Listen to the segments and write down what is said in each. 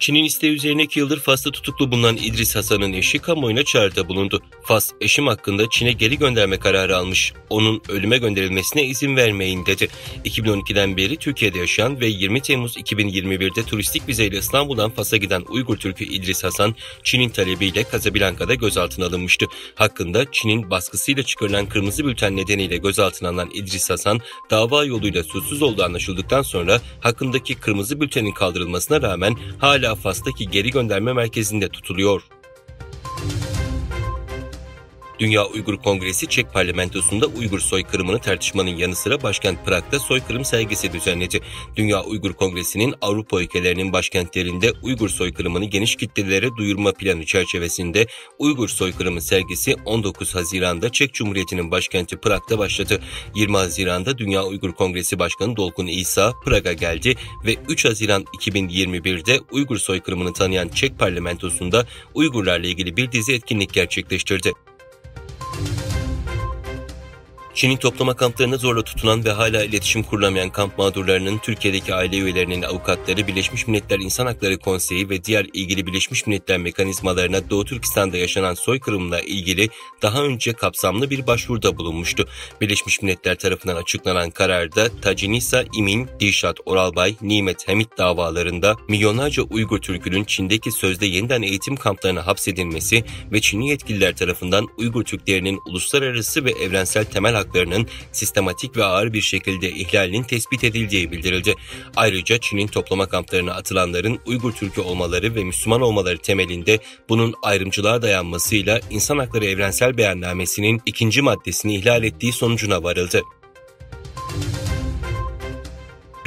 Çin'in isteği üzerine 2 yıldır Fas'ta tutuklu bulunan İdris Hasan'ın eşi kamuoyuna çağrıda bulundu. Fas, eşim hakkında Çin'e geri gönderme kararı almış. Onun ölüme gönderilmesine izin vermeyin dedi. 2012'den beri Türkiye'de yaşayan ve 20 Temmuz 2021'de turistik vizeyle İstanbul'dan Fas'a giden Uygur Türk'ü İdris Hasan, Çin'in talebiyle Casablanca'da gözaltına alınmıştı. Hakkında Çin'in baskısıyla çıkarılan kırmızı bülten nedeniyle gözaltına alınan İdris Hasan, dava yoluyla suçsuz olduğu anlaşıldıktan sonra hakkındaki kırmızı bültenin kaldırılmasına rağmen hala Fas'taki geri gönderme merkezinde tutuluyor. Dünya Uygur Kongresi Çek Parlamentosu'nda Uygur soykırımını tartışmanın yanı sıra başkent Prag'da soykırım sergisi düzenledi. Dünya Uygur Kongresi'nin Avrupa ülkelerinin başkentlerinde Uygur soykırımını geniş kitlelere duyurma planı çerçevesinde Uygur soykırımı sergisi 19 Haziran'da Çek Cumhuriyeti'nin başkenti Prag'da başladı. 20 Haziran'da Dünya Uygur Kongresi Başkanı Dolkun İsa Prag'a geldi ve 3 Haziran 2021'de Uygur soykırımını tanıyan Çek Parlamentosu'nda Uygurlarla ilgili bir dizi etkinlik gerçekleştirdi. Çin'in toplama kamplarına zorla tutulan ve hala iletişim kurulamayan kamp mağdurlarının Türkiye'deki aile üyelerinin avukatları, Birleşmiş Milletler İnsan Hakları Konseyi ve diğer ilgili Birleşmiş Milletler mekanizmalarına Doğu Türkistan'da yaşanan soykırımla ilgili daha önce kapsamlı bir başvuruda bulunmuştu. Birleşmiş Milletler tarafından açıklanan kararda Tacinisa İmin, Dilşat Oralbay, Nimet Hamit davalarında milyonlarca Uygur Türk'ünün Çin'deki sözde yeniden eğitim kamplarına hapsedilmesi ve Çinli yetkililer tarafından Uygur Türklerinin uluslararası ve evrensel temel haklarının sistematik ve ağır bir şekilde ihlalinin tespit edildiği bildirildi. Ayrıca Çin'in toplama kamplarına atılanların Uygur Türk'ü olmaları ve Müslüman olmaları temelinde bunun ayrımcılığa dayanmasıyla İnsan Hakları Evrensel Beyannamesi'nin 2. maddesini ihlal ettiği sonucuna varıldı.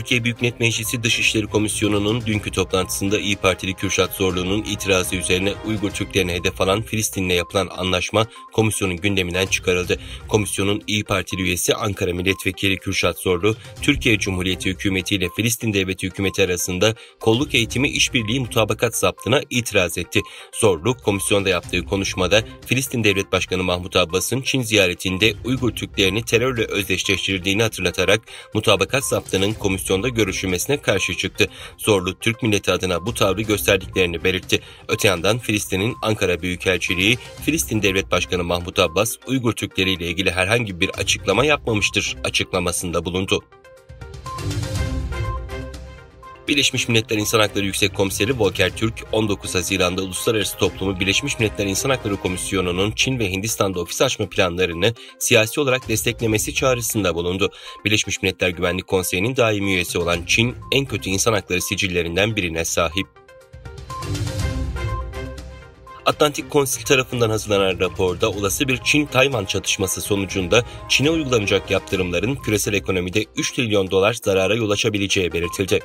Türkiye Büyük Millet Meclisi Dışişleri Komisyonu'nun dünkü toplantısında İYİ Partili Kürşat Zorlu'nun itirazı üzerine Uygur Türklerine hedef alan Filistin'le yapılan anlaşma komisyonun gündeminden çıkarıldı. Komisyonun İYİ Partili üyesi Ankara Milletvekili Kürşat Zorlu, Türkiye Cumhuriyeti Hükümeti ile Filistin Devleti Hükümeti arasında kolluk eğitimi işbirliği mutabakat zaptına itiraz etti. Zorlu, komisyonda yaptığı konuşmada Filistin Devlet Başkanı Mahmut Abbas'ın Çin ziyaretinde Uygur Türklerini terörle özdeşleştirdiğini hatırlatarak mutabakat zaptının komisyonda görüşülmesine karşı çıktı. Zorlu, Türk milleti adına bu tavrı gösterdiklerini belirtti. Öte yandan Filistin'in Ankara Büyükelçiliği, Filistin Devlet Başkanı Mahmut Abbas, Uygur Türkleri ile ilgili herhangi bir açıklama yapmamıştır açıklamasında bulundu. Birleşmiş Milletler İnsan Hakları Yüksek Komiseri Volker Türk, 19 Haziran'da Uluslararası Toplumu Birleşmiş Milletler İnsan Hakları Komisyonu'nun Çin ve Hindistan'da ofis açma planlarını siyasi olarak desteklemesi çağrısında bulundu. Birleşmiş Milletler Güvenlik Konseyi'nin daimi üyesi olan Çin, en kötü insan hakları sicillerinden birine sahip. Atlantik Konsil tarafından hazırlanan raporda olası bir Çin-Tayvan çatışması sonucunda Çin'e uygulanacak yaptırımların küresel ekonomide 3 trilyon dolar zarara yol açabileceği belirtildi.